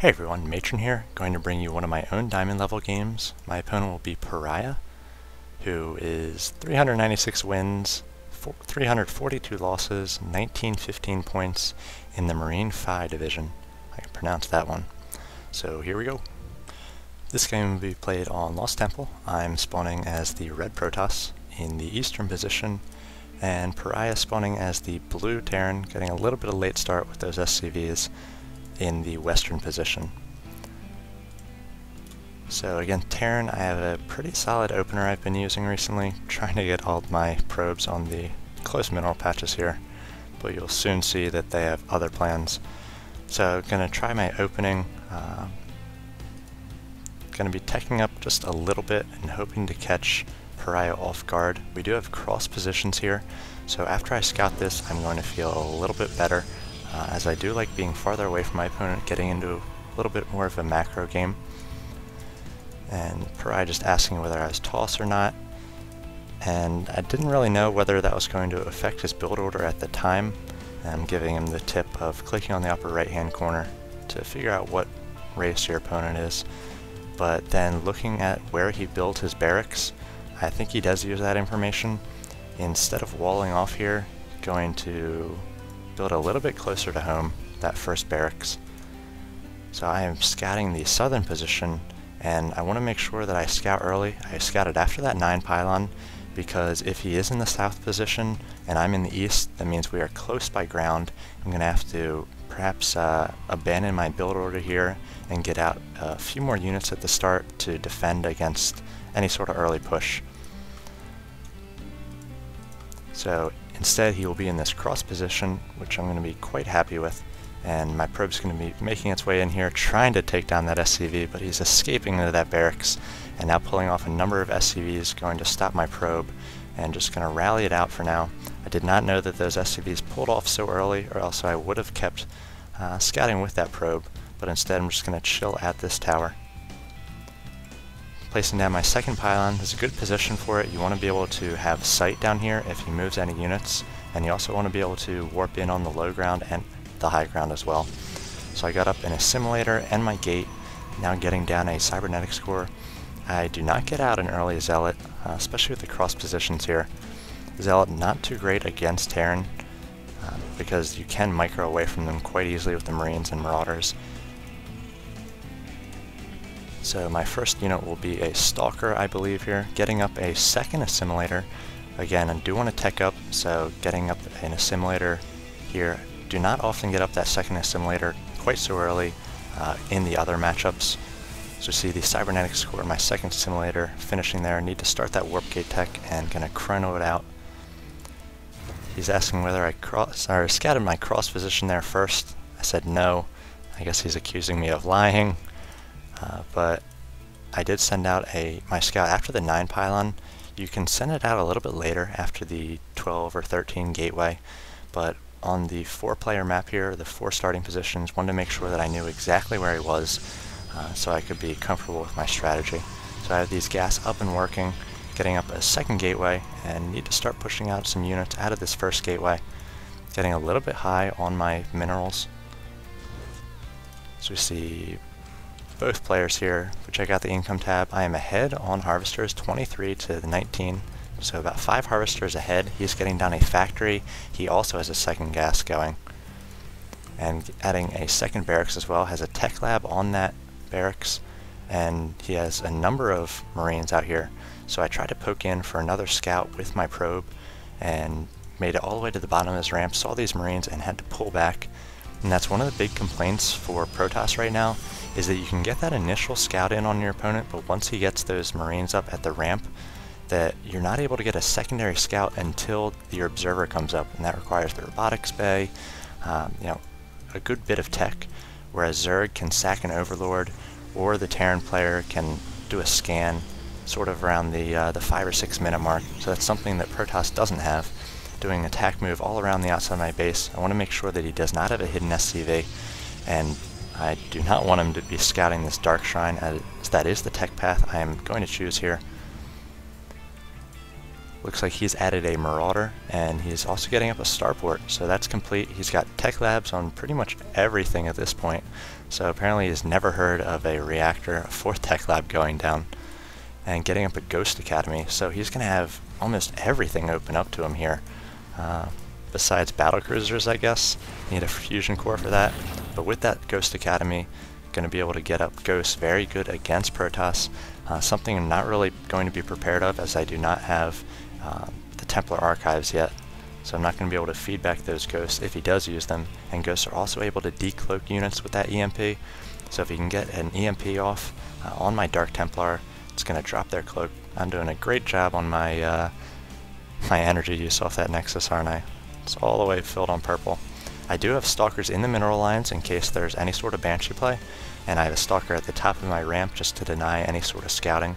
Hey everyone, Matron here, going to bring you one of my own diamond level games. My opponent will be Pariah, who is 396 wins, 342 losses, 1915 points in the Marine Phi division. I can pronounce that one. So here we go. This game will be played on Lost Temple. I'm spawning as the red Protoss in the eastern position, and Pariah spawning as the blue Terran, getting a little bit of late start with those SCVs in the western position. So again, Terran, I have a pretty solid opener I've been using recently, trying to get all my probes on the close mineral patches here, but you'll soon see that they have other plans. So I'm going to try my opening, going to be teching up just a little bit and hoping to catch Pariah off guard. We do have cross positions here, so after I scout this I'm going to feel a little bit better, as I do like being farther away from my opponent, getting into a little bit more of a macro game. And Pariah just asking whether I was toss or not, and I didn't really know whether that was going to affect his build order at the time. I'm giving him the tip of clicking on the upper right hand corner to figure out what race your opponent is, but then looking at where he built his barracks, I think he does use that information. Instead of walling off here, going to build a little bit closer to home, that first barracks. So I am scouting the southern position, and I want to make sure that I scout early. I scouted after that 9 pylon, because if he is in the south position and I'm in the east, that means we are close by ground. I'm going to have to perhaps abandon my build order here and get out a few more units at the start to defend against any sort of early push. So instead he will be in this cross position, which I'm going to be quite happy with, and my probe's going to be making its way in here trying to take down that SCV, but he's escaping into that barracks and now pulling off a number of SCVs, going to stop my probe and just going to rally it out for now. I did not know that those SCVs pulled off so early, or else I would have kept scouting with that probe, but instead I'm just going to chill at this tower. Placing down my second pylon is a good position for it. You want to be able to have sight down here if he moves any units, and you also want to be able to warp in on the low ground and the high ground as well. So I got up an assimilator and my gate, now getting down a cybernetics core. I do not get out an early zealot, especially with the cross positions here. Zealot not too great against Terran, because you can micro away from them quite easily with the Marines and Marauders. So my first unit will be a Stalker, I believe here, getting up a second assimilator. Again, I do want to tech up, so getting up an assimilator here. Do not often get up that second assimilator quite so early in the other matchups. So see the cybernetics core, my second assimilator, finishing there. Need to start that warp gate tech and gonna chrono it out. He's asking whether I scattered my cross position there first. I said no. I guess he's accusing me of lying. But I did send out my scout after the 9 pylon. You can send it out a little bit later after the 12 or 13 gateway, but on the 4-player map here, the 4 starting positions, wanted to make sure that I knew exactly where he was, so I could be comfortable with my strategy. So I have these gas up and working, getting up a second gateway, and need to start pushing out some units out of this first gateway. Getting a little bit high on my minerals. So we see both players here. If we check out the income tab, I am ahead on harvesters, 23 to 19. So about 5 harvesters ahead. He's getting down a factory. He also has a second gas going. And adding a second barracks as well. Has a tech lab on that barracks. And he has a number of Marines out here. So I tried to poke in for another scout with my probe and made it all the way to the bottom of his ramp. Saw these Marines and had to pull back. And that's one of the big complaints for Protoss right now, is that you can get that initial scout in on your opponent, but once he gets those Marines up at the ramp, that you're not able to get a secondary scout until your observer comes up, and that requires the robotics bay, a good bit of tech, whereas Zerg can sack an overlord, or the Terran player can do a scan sort of around the 5 or 6 minute mark. So that's something that Protoss doesn't have. Doing attack move all around the outside of my base. I want to make sure that he does not have a hidden SCV, and I do not want him to be scouting this Dark Shrine, as that is the tech path I am going to choose here. Looks like he's added a Marauder, and he's also getting up a starport, so that's complete. He's got tech labs on pretty much everything at this point, so apparently he's never heard of a reactor, a 4th tech lab going down, and getting up a Ghost Academy, so he's going to have almost everything open up to him here. Besides battle cruisers, I guess. Need a fusion core for that, but with that Ghost Academy, going to be able to get up Ghosts very good against Protoss, something I'm not really going to be prepared of, as I do not have the Templar Archives yet, so I'm not going to be able to feed back those Ghosts if he does use them, and Ghosts are also able to decloak units with that EMP, so if he can get an EMP off on my Dark Templar, it's going to drop their cloak. I'm doing a great job on my my energy use off that Nexus, aren't I? It's all the way filled on purple. I do have Stalkers in the mineral lines in case there's any sort of Banshee play, and I have a Stalker at the top of my ramp just to deny any sort of scouting.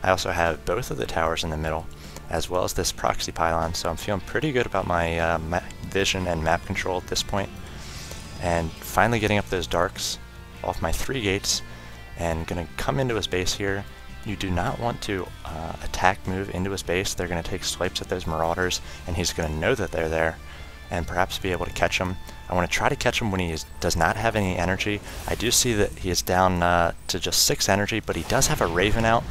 I also have both of the towers in the middle, as well as this proxy pylon, so I'm feeling pretty good about my vision and map control at this point. And finally getting up those darks off my 3 gates, and gonna come into his base here. You do not want to attack move into his base. They're going to take swipes at those Marauders, and he's going to know that they're there, and perhaps be able to catch them. I want to try to catch him when he does not have any energy. I do see that he is down to just 6 energy, but he does have a Raven out,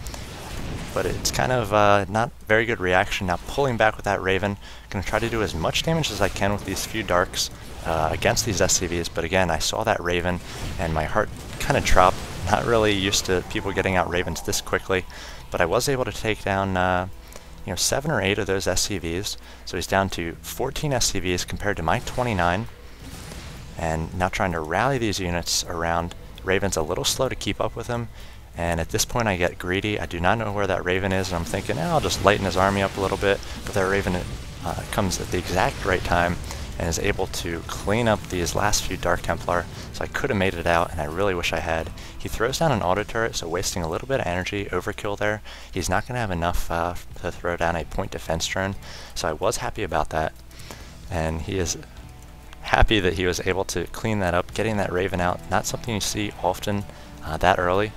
but it's kind of not very good reaction. Now pulling back with that Raven, going to try to do as much damage as I can with these few darks against these SCVs, but again, I saw that Raven, and my heart kind of dropped. Not really used to people getting out Ravens this quickly, but I was able to take down 7 or 8 of those SCVs, so he's down to 14 SCVs compared to my 29, and now trying to rally these units around. Raven's a little slow to keep up with him, and at this point I get greedy. I do not know where that Raven is, and I'm thinking, I'll just lighten his army up a little bit, but that Raven comes at the exact right time and is able to clean up these last few Dark Templar, so I could have made it out, and I really wish I had. He throws down an auto turret, so wasting a little bit of energy, overkill there. He's not going to have enough to throw down a point defense drone, so I was happy about that, and he is happy that he was able to clean that up, getting that Raven out. Not something you see often that early.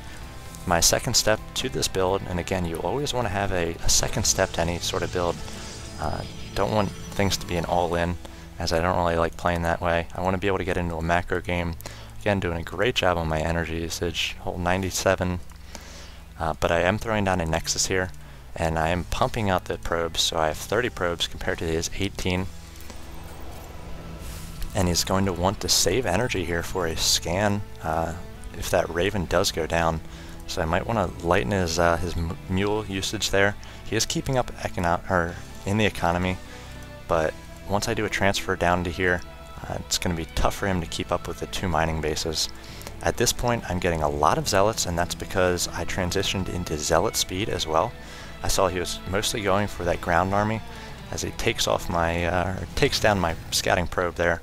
My second step to this build, and again, you always want to have a second step to any sort of build. Don't want things to be an all-in, as I don't really like playing that way. I want to be able to get into a macro game. Again, doing a great job on my energy usage, whole 97, but I am throwing down a Nexus here, and I am pumping out the probes, so I have 30 probes compared to his 18, and he's going to want to save energy here for a scan if that Raven does go down, so I might want to lighten his mule usage there. He is keeping up in the economy, but once I do a transfer down to here, it's going to be tough for him to keep up with the 2 mining bases. At this point, I'm getting a lot of Zealots, and that's because I transitioned into Zealot speed as well. I saw he was mostly going for that ground army as he takes off my, takes down my scouting probe there.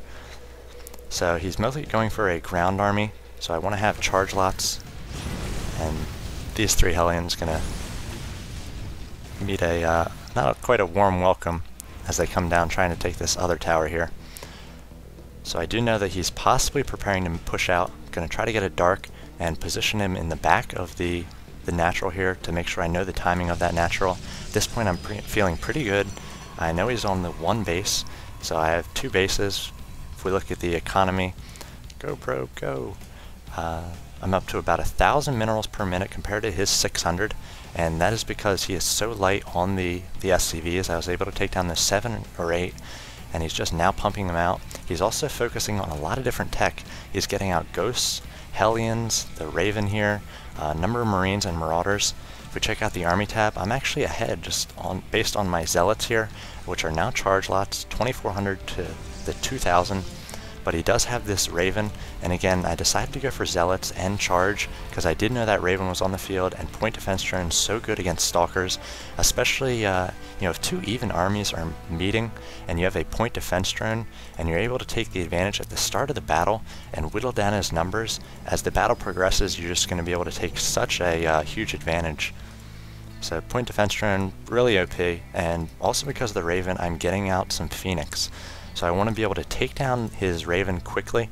So he's mostly going for a ground army, so I want to have charge lots, and these 3 Hellions going to meet a, not quite a warm welcome as they come down trying to take this other tower here. So I do know that he's possibly preparing to push out. I'm going to try to get a dark and position him in the back of the natural here to make sure I know the timing of that natural. At this point I'm feeling pretty good. I know he's on the 1 base, so I have 2 bases. If we look at the economy, go probe, go. I'm up to about 1,000 minerals per minute compared to his 600, and that is because he is so light on the SCVs. I was able to take down the 7 or 8, and he's just now pumping them out. He's also focusing on a lot of different tech. He's getting out Ghosts, Hellions, the Raven here, a number of Marines and Marauders. If we check out the Army tab, I'm actually ahead just based on my Zealots here, which are now charge lots, 2,400 to the 2,000. But he does have this Raven, and again, I decided to go for Zealots and charge because I did know that Raven was on the field, and point defense drones so good against Stalkers, especially if 2 even armies are meeting and you have a point defense drone and you're able to take the advantage at the start of the battle and whittle down his numbers. As the battle progresses, you're just going to be able to take such a huge advantage. So point defense drone, really OP, and also because of the Raven, I'm getting out some Phoenix. So I want to be able to take down his Raven quickly,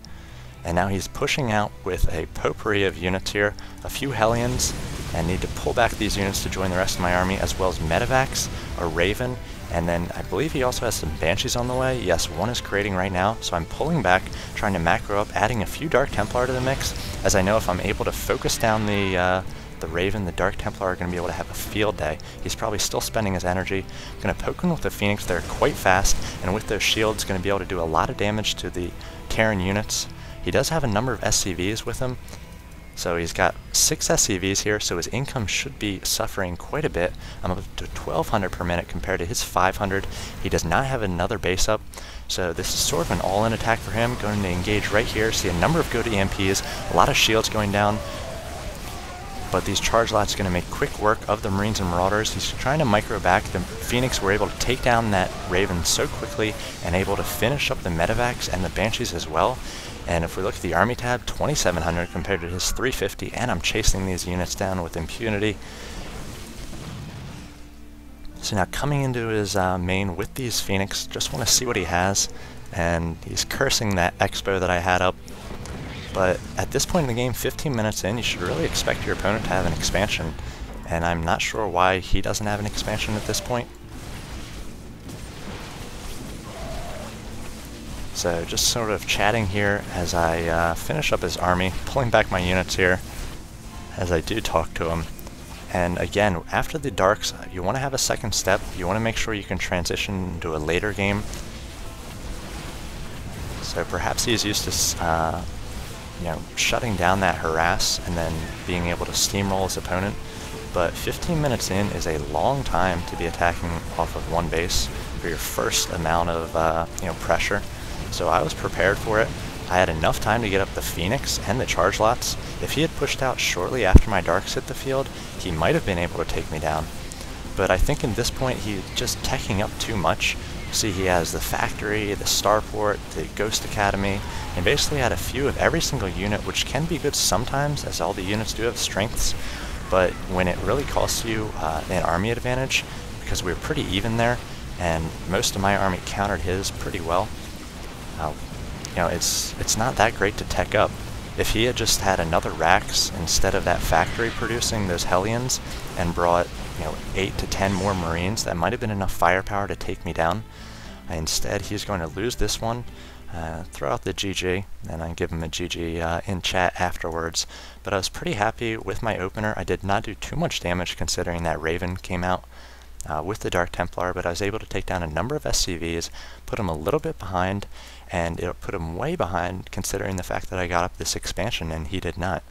and now he's pushing out with a potpourri of units here, a few Hellions, and need to pull back these units to join the rest of my army, as well as Medivacs, a Raven, And then I believe he also has some Banshees on the way. Yes, one is creating right now, so I'm pulling back, trying to macro up, adding a few Dark Templar to the mix, as I know if I'm able to focus down the Raven, the Dark Templar are going to be able to have a field day. He's probably still spending his energy. I'm going to poke him with the Phoenix. They're quite fast, and with those shields, going to be able to do a lot of damage to the Terran units. He does have a number of SCVs with him, so he's got 6 SCVs here, so his income should be suffering quite a bit. I'm up to 1,200 per minute compared to his 500. He does not have another base up, so this is sort of an all-in attack for him. Going to engage right here, see a number of good EMPs, a lot of shields going down, but these charge lots are going to make quick work of the Marines and Marauders. He's trying to micro back. The Phoenix were able to take down that Raven so quickly and able to finish up the Medivacs and the Banshees as well. And if we look at the Army tab, 2,700 compared to his 350, and I'm chasing these units down with impunity. So now coming into his main with these Phoenix, just want to see what he has, and he's cursing that Expo that I had up. But at this point in the game, 15 minutes in, you should really expect your opponent to have an expansion, and I'm not sure why he doesn't have an expansion at this point. So just sort of chatting here as I finish up his army, pulling back my units here as I do talk to him. And again, after the Darks, you want to have a second step. You want to make sure you can transition into a later game. So perhaps he's used to shutting down that harass and then being able to steamroll his opponent. But 15 minutes in is a long time to be attacking off of one base for your first amount of pressure. So I was prepared for it. I had enough time to get up the Phoenix and the charge lots. If he had pushed out shortly after my Darks hit the field, he might have been able to take me down. But I think in this point he's just teching up too much. See, he has the factory, the starport, the Ghost Academy, and basically had a few of every single unit, which can be good sometimes, as all the units do have strengths. But when it really costs you an army advantage, because we were pretty even there, and most of my army countered his pretty well, it's not that great to tech up. If he had just had another Rax instead of that factory producing those Hellions and brought 8 to 10 more Marines, that might have been enough firepower to take me down. Instead, he's going to lose this one, throw out the GG, and I give him a GG in chat afterwards. But I was pretty happy with my opener. I did not do too much damage considering that Raven came out with the Dark Templar, but I was able to take down a number of SCVs, put him a little bit behind, and it put him way behind considering the fact that I got up this expansion and he did not.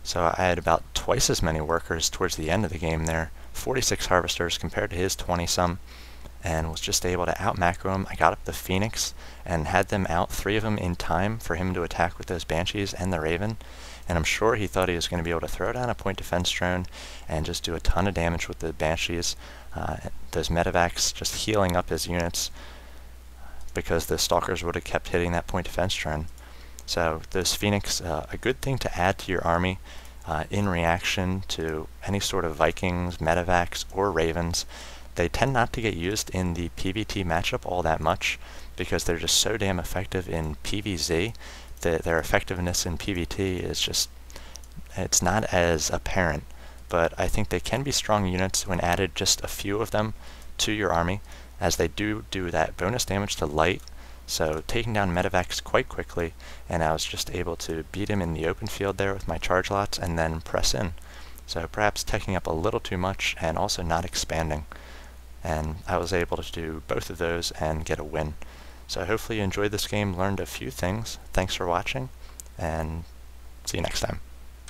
So I had about twice as many workers towards the end of the game there, 46 harvesters compared to his 20-some, and was just able to out-macro him. I got up the Phoenix and had them out, 3 of them in time for him to attack with those Banshees and the Raven, and I'm sure he thought he was going to be able to throw down a point defense drone and just do a ton of damage with the Banshees, those Medivacs just healing up his units, because the Stalkers would have kept hitting that point defense drone. So those Phoenix, a good thing to add to your army in reaction to any sort of Vikings, Medivacs, or Ravens. They tend not to get used in the PvT matchup all that much because they're just so damn effective in PvZ that their effectiveness in PvT is just, it's not as apparent. But I think they can be strong units when added just a few of them to your army, as they do that bonus damage to light, so taking down Medivacs quite quickly, and I was just able to beat him in the open field there with my charge lots and then press in. So perhaps teching up a little too much and also not expanding. And I was able to do both of those and get a win. So hopefully you enjoyed this game, learned a few things. Thanks for watching, and see you next time.